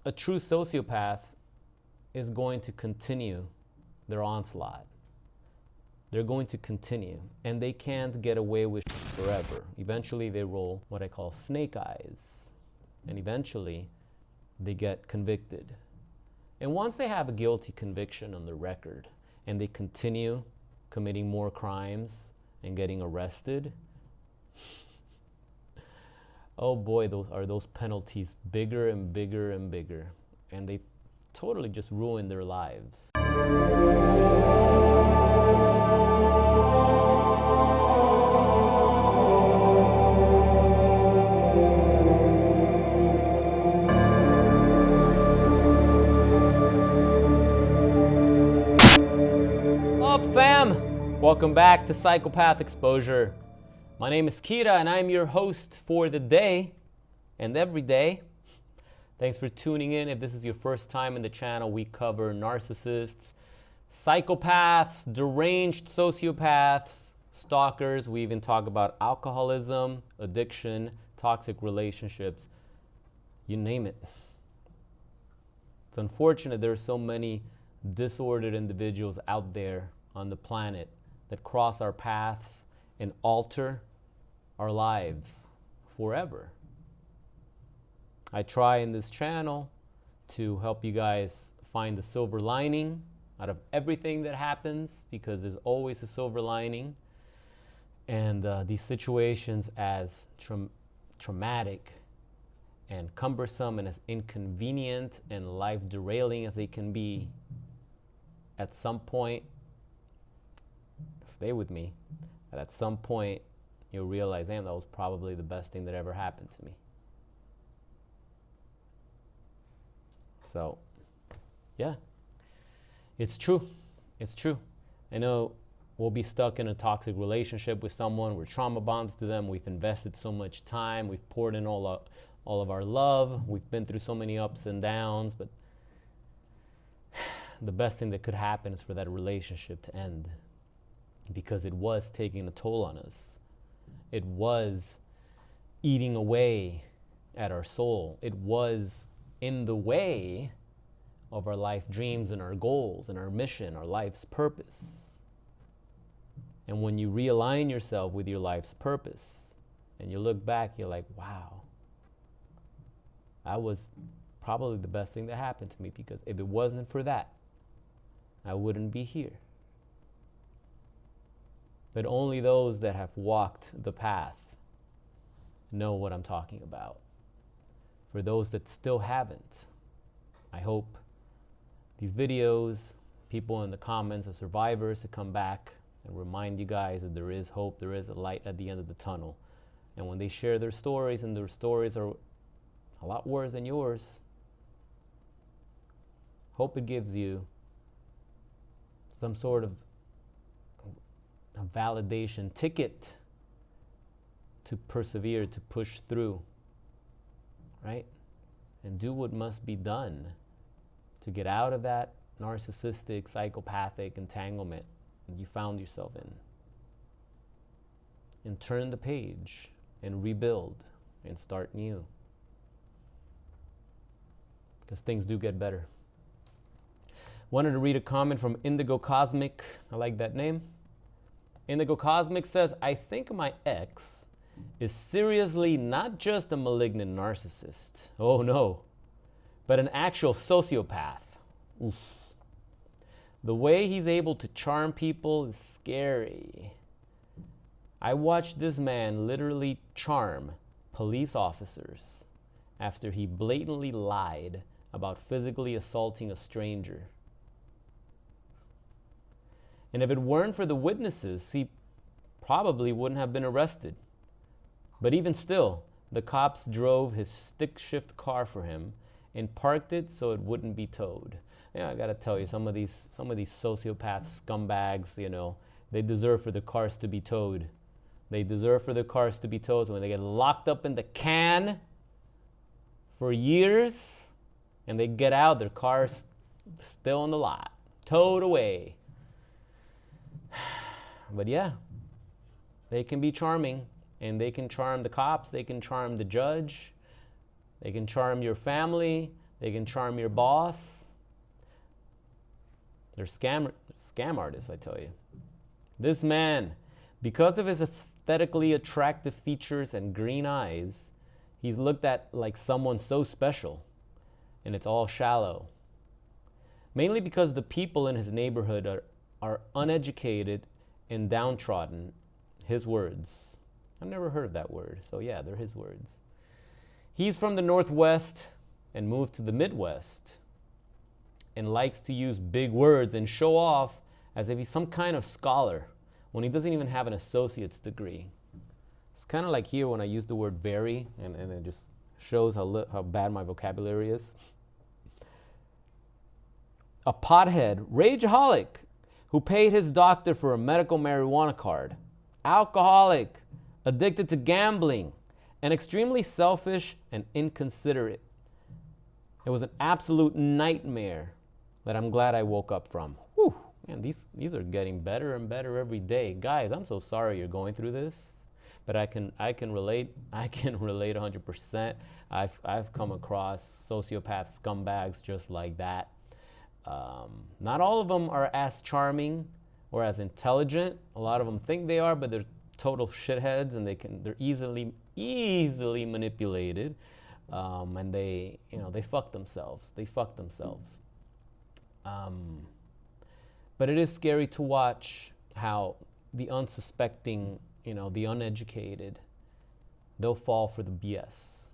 a true sociopath is going to continue their onslaught. They're going to continue, and they can't get away with forever. Eventually they roll what I call snake eyes, and eventually they get convicted. And once they have a guilty conviction on their record and they continue committing more crimes and getting arrested, oh boy, those penalties bigger and bigger and bigger, and they totally just ruin their lives. Up, fam! Welcome back to Psychopath Exposure. My name is Kira, and I'm your host for the day and every day. Thanks for tuning in. If this is your first time in the channel, we cover narcissists, psychopaths, deranged sociopaths, stalkers. We even talk about alcoholism, addiction, toxic relationships, you name it. It's unfortunate there are so many disordered individuals out there on the planet that cross our paths and alter our lives forever. I try in this channel to help you guys find the silver lining out of everything that happens, because there's always a silver lining. And these situations, as traumatic and cumbersome and as inconvenient and life derailing as they can be, at some point, stay with me, but at some point you'll realize, damn, that was probably the best thing that ever happened to me. So, yeah, it's true. It's true. I know we'll be stuck in a toxic relationship with someone. We're trauma bonds to them. We've invested so much time. We've poured in all of our love. We've been through so many ups and downs. But the best thing that could happen is for that relationship to end, because it was taking a toll on us. It was eating away at our soul. It was in the way of our life dreams and our goals and our mission, our life's purpose. And when you realign yourself with your life's purpose and you look back, you're like, wow, that was probably the best thing that happened to me, because if it wasn't for that, I wouldn't be here. But only those that have walked the path know what I'm talking about. For those that still haven't, I hope these videos, people in the comments, the survivors, to come back and remind you guys that there is hope, there is a light at the end of the tunnel. And when they share their stories, and their stories are a lot worse than yours, hope it gives you some sort of a validation ticket to persevere, to push through, right? And do what must be done to get out of that narcissistic, psychopathic entanglement that you found yourself in. And turn the page and rebuild and start new. Because things do get better. Wanted to read a comment from Indigo Cosmic. I like that name. Indigo Cosmic says, I think my ex is seriously not just a malignant narcissist, oh no, but an actual sociopath. Oof. The way he's able to charm people is scary. I watched this man literally charm police officers after he blatantly lied about physically assaulting a stranger. And if it weren't for the witnesses, he probably wouldn't have been arrested. But even still, the cops drove his stick shift car for him and parked it so it wouldn't be towed. Yeah, I gotta tell you, some of these sociopath scumbags, you know, they deserve for the cars to be towed. They deserve for the cars to be towed. So when they get locked up in the can for years and they get out, their car's still in the lot, towed away. But yeah, they can be charming, and they can charm the cops, they can charm the judge, they can charm your family, They can charm your boss. They're scam artists, I tell you. This man, because of his aesthetically attractive features and green eyes, he's looked at like someone so special, and it's all shallow. Mainly because the people in his neighborhood are uneducated and downtrodden. His words. I've never heard that word, so yeah, they're his words. He's from the Northwest and moved to the Midwest and likes to use big words and show off as if he's some kind of scholar when he doesn't even have an associate's degree. It's kind of like here when I use the word very, and it just shows how bad my vocabulary is. A pothead, rageaholic, who paid his doctor for a medical marijuana card. Alcoholic, addicted to gambling, and extremely selfish and inconsiderate. It was an absolute nightmare that I'm glad I woke up from. Whew, man, these are getting better and better every day. Guys, I'm so sorry you're going through this, but I can relate. I can relate 100%. I've come across sociopath scumbags just like that. Not all of them are as charming or as intelligent. A lot of them think they are, but they're total shitheads, and they're easily manipulated, and they fuck themselves. But it is scary to watch how the unsuspecting, the uneducated, they'll fall for the BS.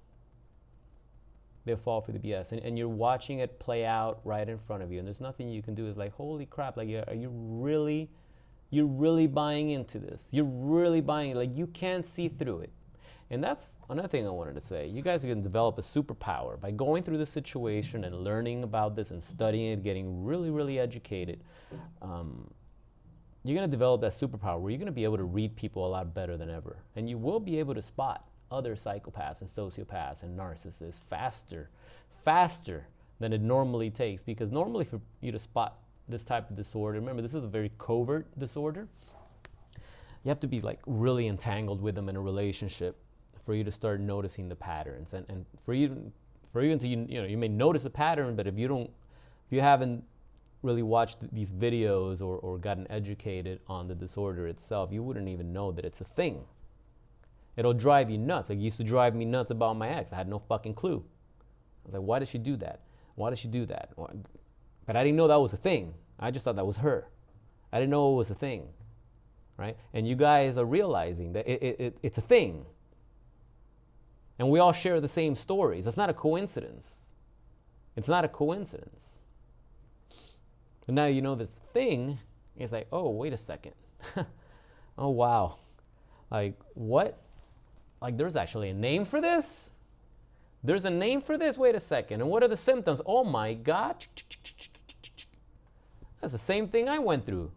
They'll fall for the BS, and you're watching it play out right in front of you, and there's nothing you can do. It's like, holy crap, like, are you really, you're really buying into this? You're really buying, like, you can't see through it. And that's another thing I wanted to say. You guys are going to develop a superpower by going through the situation and learning about this and studying it, getting really, really educated. You're going to develop that superpower where you're going to be able to read people a lot better than ever, and you will be able to spot other psychopaths and sociopaths and narcissists faster than it normally takes. Because normally for you to spot this type of disorder, remember, this is a very covert disorder. You have to be like really entangled with them in a relationship for you to start noticing the patterns, and for you to, you may notice a pattern, but if you haven't really watched these videos or gotten educated on the disorder itself, you wouldn't even know that it's a thing. It'll drive you nuts. Like, it used to drive me nuts about my ex. I had no fucking clue. I was like, why did she do that? Why did she do that? But I didn't know that was a thing. I just thought that was her. I didn't know it was a thing, right? And you guys are realizing that it's a thing. And we all share the same stories. It's not a coincidence. It's not a coincidence. And now you know this thing. It's like, oh, wait a second. Oh, wow. Like, what? Like, there's actually a name for this? There's a name for this? Wait a second. And what are the symptoms? Oh my God. That's the same thing I went through.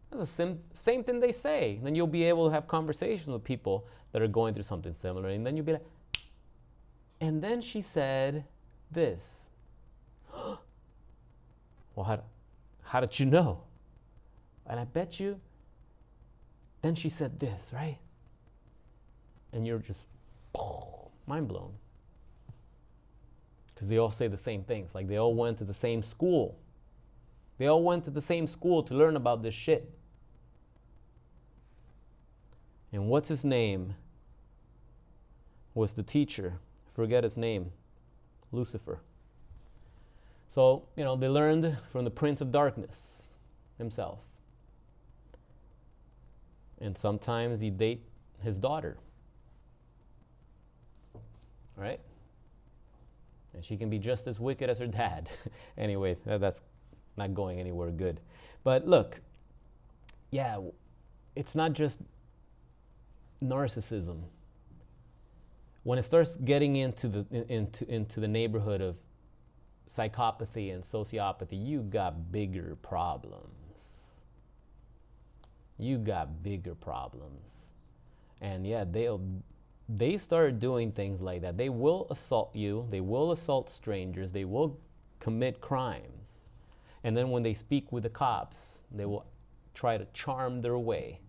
That's the same thing they say. And then you'll be able to have conversations with people that are going through something similar. And then you'll be like, and then she said this. Well, how did you know? And I bet you, then she said this, right? And you're just mind blown. Because they all say the same things. Like, they all went to the same school. They all went to the same school to learn about this shit. And what's his name? Was the teacher. Forget his name. Lucifer. So, they learned from the Prince of Darkness himself. And sometimes he date his daughter. Right? And she can be just as wicked as her dad. Anyway, that's not going anywhere good. But look, yeah, it's not just narcissism. When it starts getting into the neighborhood of psychopathy and sociopathy, you got bigger problems. You got bigger problems. And yeah, they start doing things like that. They will assault you. They will assault strangers. They will commit crimes. And then when they speak with the cops, they will try to charm their way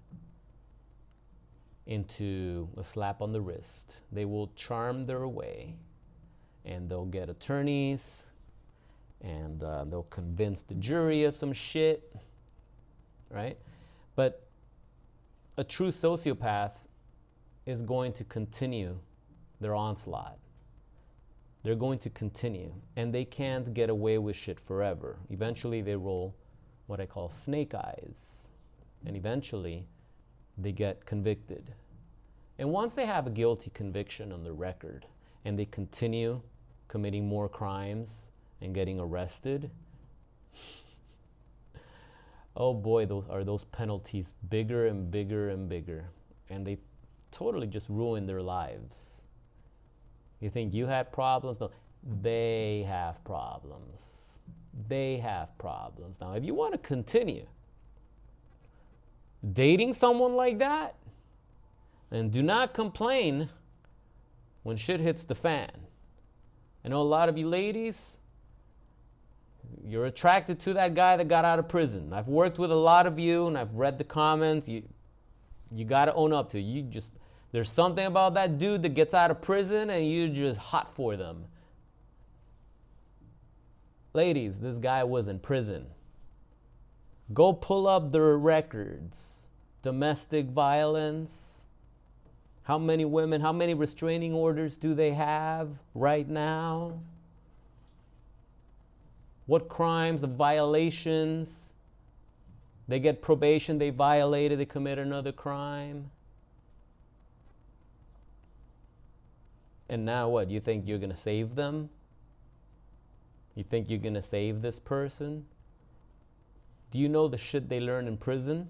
into a slap on the wrist. They will charm their way, and they'll get attorneys. and they'll convince the jury of some shit, right? But a true sociopath is going to continue their onslaught. They're going to continue, and they can't get away with shit forever. Eventually they roll what I call snake eyes, and eventually they get convicted. And once they have a guilty conviction on the record and they continue committing more crimes and getting arrested, oh boy, those penalties bigger and bigger and bigger, and they totally just ruin their lives. You think you had problems? No, they have problems. They have problems. Now, if you want to continue dating someone like that, then do not complain when shit hits the fan. I know a lot of you ladies, you're attracted to that guy that got out of prison. I've worked with a lot of you, and I've read the comments. You got to own up to it. There's something about that dude that gets out of prison, and you're just hot for them. Ladies, this guy was in prison. Go pull up their records. Domestic violence. How many women, how many restraining orders do they have right now? What crimes of violations? They get probation, they violated, they commit another crime. And now what? You think you're going to save them? You think you're going to save this person? Do you know the shit they learn in prison?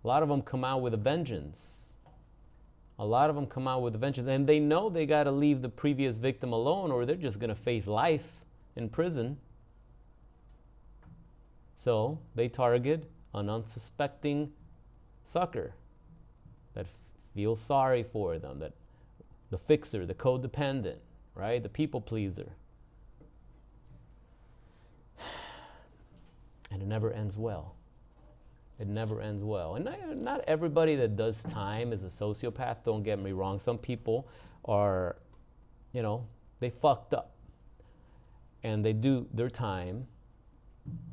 A lot of them come out with a vengeance. A lot of them come out with a vengeance. And they know they got to leave the previous victim alone, or they're just going to face life in prison. So they target an unsuspecting sucker that feels sorry for them, that the fixer, the codependent, right? The people pleaser. And it never ends well. It never ends well. And not everybody that does time is a sociopath, don't get me wrong. Some people are, they fucked up. And they do their time.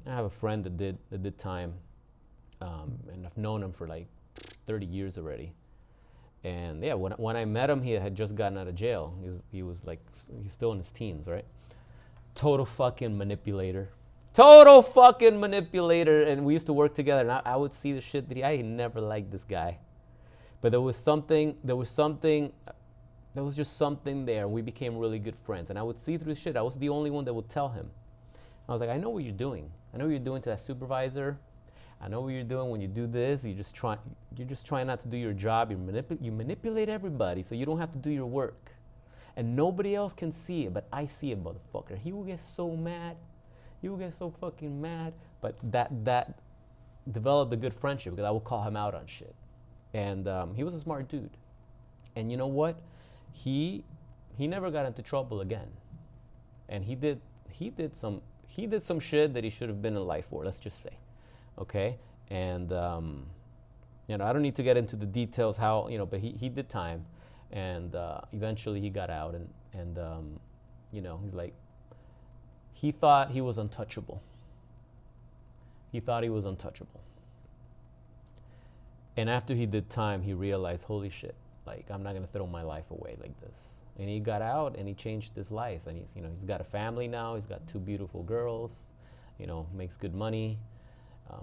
I have a friend that did time, and I've known him for like 30 years already. And yeah, when I met him, he had just gotten out of jail. He's still in his teens, right? Total fucking manipulator. Total fucking manipulator. And we used to work together, and I would see the shit that I never liked this guy. But there was just something there, and we became really good friends. And I would see through shit. I was the only one that would tell him. I was like, I know what you're doing. I know what you're doing to that supervisor. I know what you're doing when you do this. You're just trying not to do your job. You manipulate everybody so you don't have to do your work. And nobody else can see it, but I see it, motherfucker. He will get so mad. He will get so fucking mad. But that developed a good friendship, because I would call him out on shit. And he was a smart dude. And you know what? He never got into trouble again. And he did some shit that he should have been in life for, let's just say. Okay, and I don't need to get into the details how, but he did time, and eventually he got out, and he's like, he thought he was untouchable. He thought he was untouchable. And after he did time, he realized, holy shit, like, I'm not gonna throw my life away like this. And he got out and he changed his life, and he's got a family now. He's got 2 beautiful girls, makes good money.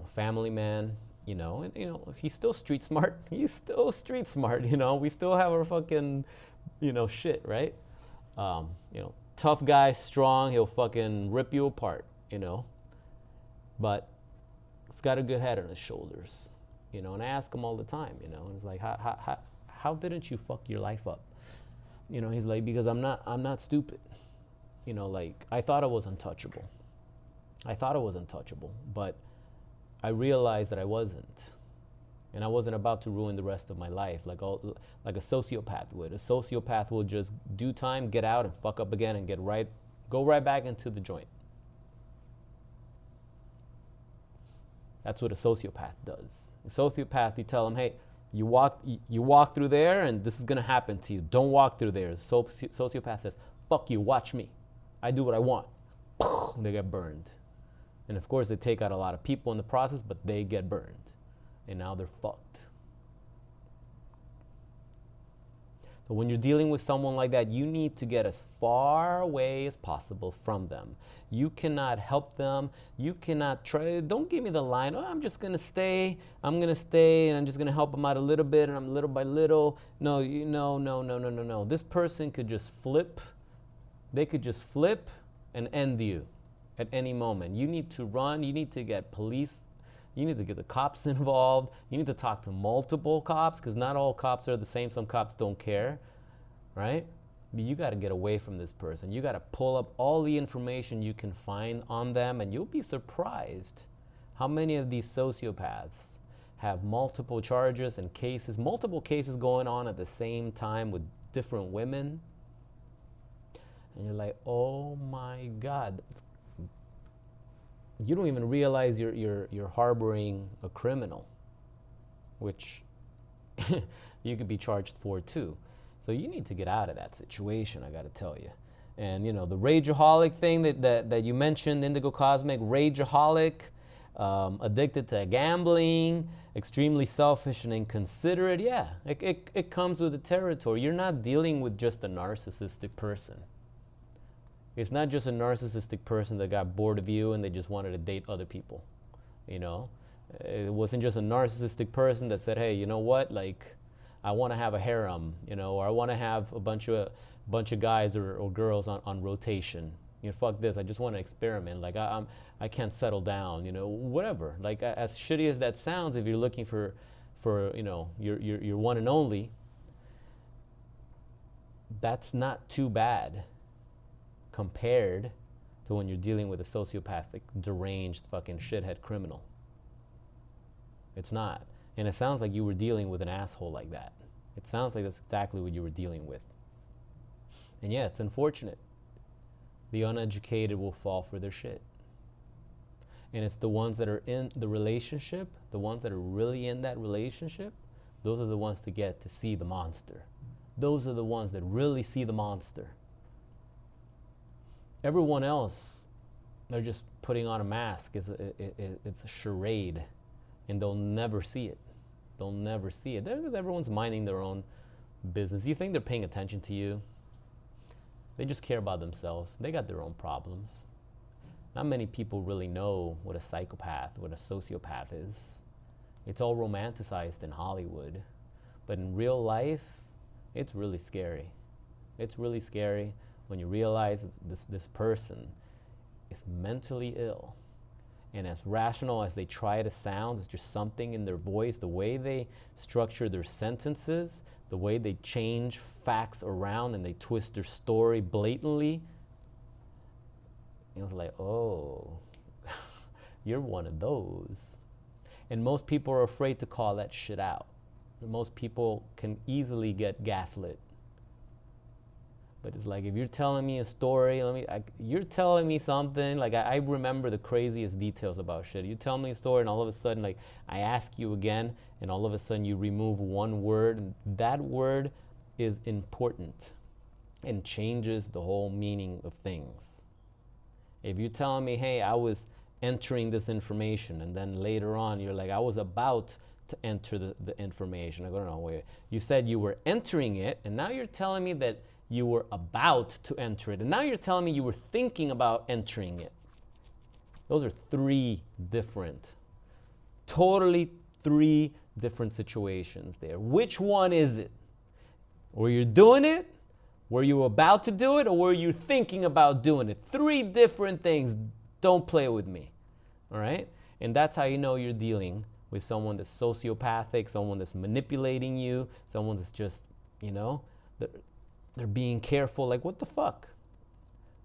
Family man, and he's still street smart. He's still street smart, We still have our fucking, shit, right? Tough guy, strong. He'll fucking rip you apart, But he's got a good head on his shoulders, And I ask him all the time, And it's like, how didn't you fuck your life up? He's like, because I'm not stupid. I thought I was untouchable. But I realized that I wasn't. And I wasn't about to ruin the rest of my life like a sociopath would. A sociopath will just do time, get out, and fuck up again, and go right back into the joint. That's what a sociopath does. A sociopath, you tell them, hey, you walk through there, and this is gonna happen to you. Don't walk through there. The sociopath says, fuck you, watch me. I do what I want. They get burned. And of course, they take out a lot of people in the process, but they get burned. And now they're fucked. But when you're dealing with someone like that, you need to get as far away as possible from them. You cannot help them. You cannot try. Don't give me the line, oh, I'm just going to stay. I'm going to stay, and I'm just going to help them out a little bit, and I'm little by little. No, no. This person could just flip. They could just flip and end you at any moment. You need to run. You need to get police. You need to get the cops involved. You need to talk to multiple cops, because not all cops are the same. Some cops don't care, right? But you got to get away from this person. You got to pull up all the information you can find on them, and you'll be surprised how many of these sociopaths have multiple charges and cases, multiple cases going on at the same time with different women. And you're like, oh my God. You don't even realize you're harboring a criminal, which you could be charged for too. So you need to get out of that situation, I gotta tell you. And you know, the rageaholic thing that you mentioned, Indigo Cosmic, rageaholic, addicted to gambling, extremely selfish and inconsiderate, yeah, it comes with the territory. You're not dealing with just a narcissistic person. It's not just a narcissistic person that got bored of you and they just wanted to date other people, you know? It wasn't just a narcissistic person that said, hey, you know what, like, I want to have a harem, you know, or I want to have a bunch of guys or girls on rotation. You know, fuck this, I just want to experiment. Like, I can't settle down, you know, whatever. Like, as shitty as that sounds, if you're looking for you know, your one and only, that's not too bad compared to when you're dealing with a sociopathic, deranged fucking shithead criminal. It's not. And it sounds like you were dealing with an asshole like that. It sounds like that's exactly what you were dealing with. And yeah, it's unfortunate. The uneducated will fall for their shit. And it's the ones that are in the relationship, the ones that are really in that relationship, those are the ones that get to see the monster. Those are the ones that really see the monster. Everyone else, they're just putting on a mask. It's a charade, and they'll never see it. They'll never see it. Everyone's minding their own business. You think they're paying attention to you? They just care about themselves. They got their own problems. Not many people really know what a psychopath, what a sociopath is. It's all romanticized in Hollywood. But in real life, it's really scary. It's really scary when you realize this person is mentally ill. And as rational as they try to sound, it's just something in their voice, the way they structure their sentences, the way they change facts around and they twist their story blatantly. And it's like, oh, you're one of those. And most people are afraid to call that shit out. Most people can easily get gaslit. But it's like, if you're telling me a story, you're telling me something, like I remember the craziest details about shit. You tell me a story and all of a sudden, like, I ask you again and all of a sudden you remove one word. And that word is important and changes the whole meaning of things. If you're telling me, hey, I was entering this information and then later on you're like, I was about to enter the information. I go, no, wait. You said you were entering it and now you're telling me that you were about to enter it. And now you're telling me you were thinking about entering it. Those are totally three different situations there. Which one is it? Were you doing it? Were you about to do it? Or were you thinking about doing it? Three different things. Don't play with me. All right? And that's how you know you're dealing with someone that's sociopathic, someone that's manipulating you, someone that's just, you know, they're being careful. Like, what the fuck?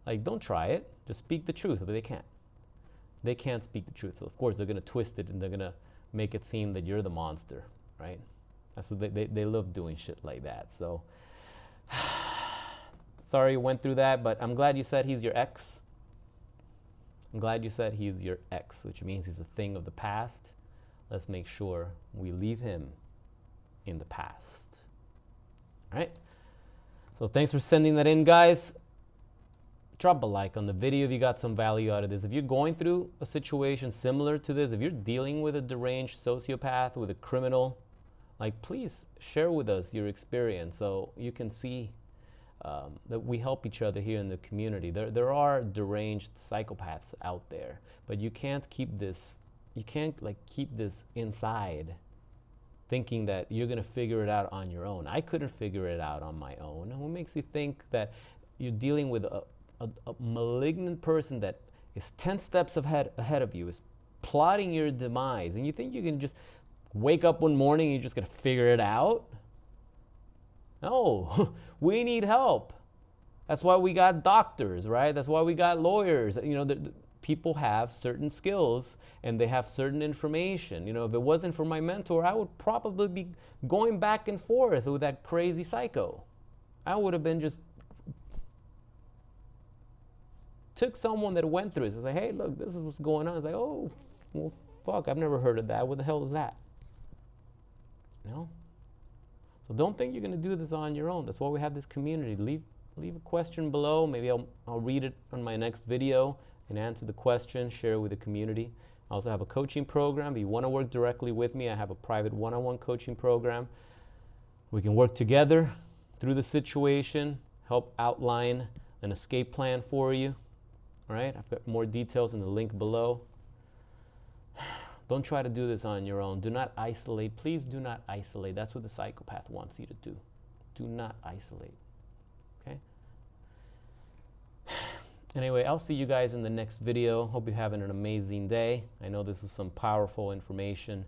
Like, don't try it. Just speak the truth. But they can't. They can't speak the truth. So, of course, they're going to twist it and they're going to make it seem that you're the monster, right? That's what they love doing shit like that. So, sorry you went through that, but I'm glad you said he's your ex. I'm glad you said he's your ex, which means he's a thing of the past. Let's make sure we leave him in the past. All right? So thanks for sending that in, guys. drop a like on the video if you got some value out of this. If you're going through a situation similar to this, if you're dealing with a deranged sociopath, with a criminal, like, please share with us your experience so you can see that we help each other here in the community. There are deranged psychopaths out there, but you can't keep this, keep this inside, thinking that you're gonna figure it out on your own. I couldn't figure it out on my own. What makes you think that you're dealing with a malignant person that is 10 steps ahead of you, is plotting your demise, and you think you can just wake up one morning and you're just gonna figure it out? No, we need help. That's why we got doctors, right? That's why we got lawyers. You know, people have certain skills and they have certain information. You know, if it wasn't for my mentor, I would probably be going back and forth with that crazy psycho. I would have been just took someone that went through it and say, hey, look, this is what's going on. It's like, oh, well, fuck, I've never heard of that. What the hell is that? You know? So don't think you're going to do this on your own. That's why we have this community. Leave a question below. Maybe I'll read it on my next video and answer the question, share it with the community. I also have a coaching program. If you want to work directly with me, I have a private one-on-one coaching program. We can work together through the situation, help outline an escape plan for you. All right? I've got more details in the link below. Don't try to do this on your own. Do not isolate. Please do not isolate. That's what the psychopath wants you to do. Do not isolate. Okay? Anyway, I'll see you guys in the next video. Hope you're having an amazing day. I know this was some powerful information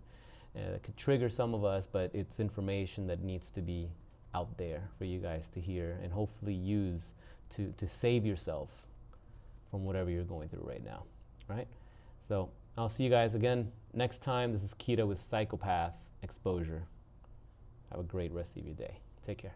that could trigger some of us, but it's information that needs to be out there for you guys to hear and hopefully use to save yourself from whatever you're going through right now. All right? So I'll see you guys again next time. This is Kita with Psychopath Exposure. Have a great rest of your day. Take care.